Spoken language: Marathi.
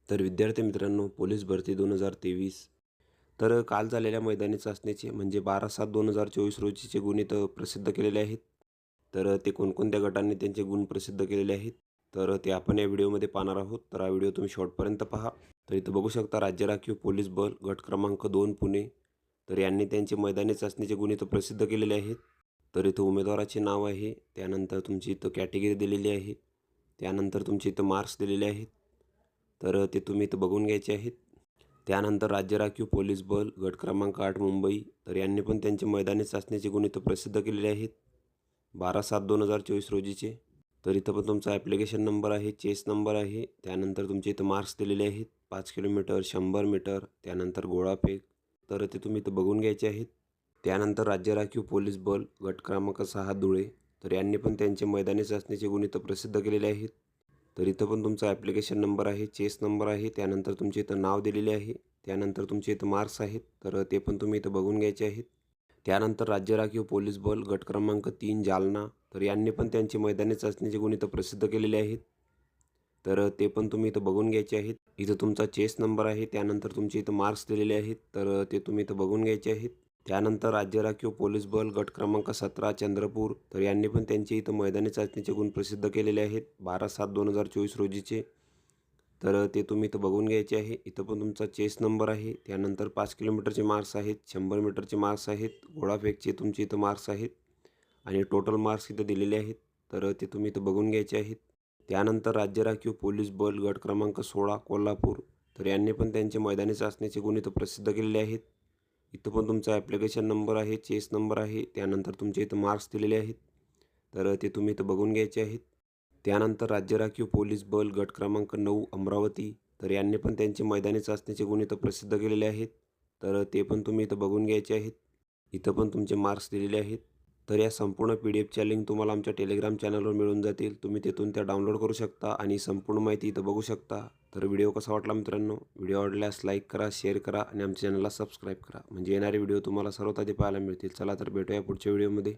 तर विद्यार्थी मित्रांनो, पोलीस भरती 2023 तर काल झालेल्या मैदानी चाचणीचे म्हणजे 12/7/2024 रोजीचे गुण इथं प्रसिद्ध केलेले आहेत. तर ते कोणकोणत्या गटांनी त्यांचे गुण प्रसिद्ध केलेले आहेत, तर ते आपण या व्हिडिओमध्ये पाहणार आहोत. तर हा व्हिडिओ तुम्ही शेवटपर्यंत पहा. तर इथं बघू शकता राज्य राखीव पोलीस बल गट क्रमांक 2 पुणे, तर यांनी त्यांचे मैदानी चाचणीचे गुण इथं प्रसिद्ध केलेले आहेत. तर इथं उमेदवाराचे नाव आहे, त्यानंतर तुमची इथं कॅटेगरी दिलेली आहे, त्यानंतर तुमचे इथं मार्क्स दिलेले आहेत. तर ते तुम्ही इथं बघून घ्यायचे आहेत. त्यानंतर राज्य राखीव पोलीस बल गट क्रमांक 8 मुंबई, तर यांनी पण त्यांचे मैदानी चाचणीचे गुण इथं प्रसिद्ध केलेले आहेत 12/7/2024 रोजीचे. तर इथं पण तुमचा ॲप्लिकेशन नंबर आहे, चेस नंबर आहे, त्यानंतर तुमचे इथं मार्क्स दिलेले आहेत 5 किलोमीटर, 100 मीटर, त्यानंतर गोळाफेक. तर ते तुम्ही इथं बघून घ्यायचे आहेत. त्यानंतर राज्य राखीव पोलीस बल गट क्रमांक 6 धुळे, तर यांनी पण त्यांचे मैदानी चाचणीचे गुण इथं प्रसिद्ध केलेले आहेत. तर इथं पण तुमचा ॲप्लिकेशन नंबर आहे, चेस नंबर आहे, त्यानंतर तुमचे इथं नाव दिलेले आहे, त्यानंतर तुमचे इथं मार्क्स आहेत, तर ते पण तुम्ही इथं बघून घ्यायचे आहेत. त्यानंतर राज्य राखीव पोलीस बल गट क्रमांक 3 जालना, तर यांनी पण त्यांचे मैदानी चाचणीचे गुण इथं प्रसिद्ध केलेले आहेत. तर ते पण तुम्ही इथं बघून घ्यायचे आहेत. इथं तुमचा चेस नंबर आहे, त्यानंतर तुमचे इथं मार्क्स दिलेले आहेत, तर ते तुम्ही इथं बघून घ्यायचे आहेत. त्यानंतर राज्य राखीव पोलीस बल गट क्रमांक 17 चंद्रपूर, तर यांनी पण त्यांचे इथं मैदानी चाचणीचे गुण प्रसिद्ध केलेले आहेत 12/7/2024 रोजीचे. तर ते तुम्ही इथं बघून घ्यायचे आहे. इथं पण तुमचा चेस नंबर आहे, त्यानंतर 5 किलोमीटरचे मार्क्स आहेत, 100 मीटरचे मार्क्स आहेत, गोळाफेकचे तुमचे इथं मार्क्स आहेत आणि टोटल मार्क्स इथं दिलेले आहेत. तर ते तुम्ही इथं बघून घ्यायचे आहेत. त्यानंतर राज्य राखीव पोलीस बल गट क्रमांक 16 कोल्हापूर, तर यांनी पण त्यांचे मैदानी चाचणीचे गुण इथं प्रसिद्ध केलेले आहेत. इथं पण तुमचा ॲप्लिकेशन नंबर आहे, चेस नंबर आहे, त्यानंतर तुमचे इथं मार्क्स दिलेले आहेत. तर ते तुम्ही इथं बघून घ्यायचे आहेत. त्यानंतर राज्य राखीव पोलीस बल गट क्रमांक 9 अमरावती, तर यांनी पण त्यांचे मैदानी चाचणीचे गुण इथं प्रसिद्ध केलेले आहेत. तर ते पण तुम्ही इथं बघून घ्यायचे आहेत. इथं पण तुमचे मार्क्स दिलेले आहेत. तर या संपूर्ण PDF च्या लिंक तुम्हाला आमच्या टेलिग्राम चॅनलवर मिळून जातील. तुम्ही तिथून त्या डाउनलोड करू शकता आणि संपूर्ण माहिती इथं बघू शकता. तर व्हिडिओ कसा वाटला मित्रांनो? व्हिडिओ आवडल्यास लाईक करा, शेअर करा आणि आमच्या चॅनलला सबस्क्राईब करा. म्हणजे येणारे व्हिडिओ तुम्हाला सर्वात आधी पाहायला मिळतील. चला तर भेटूया पुढच्या व्हिडिओमध्ये.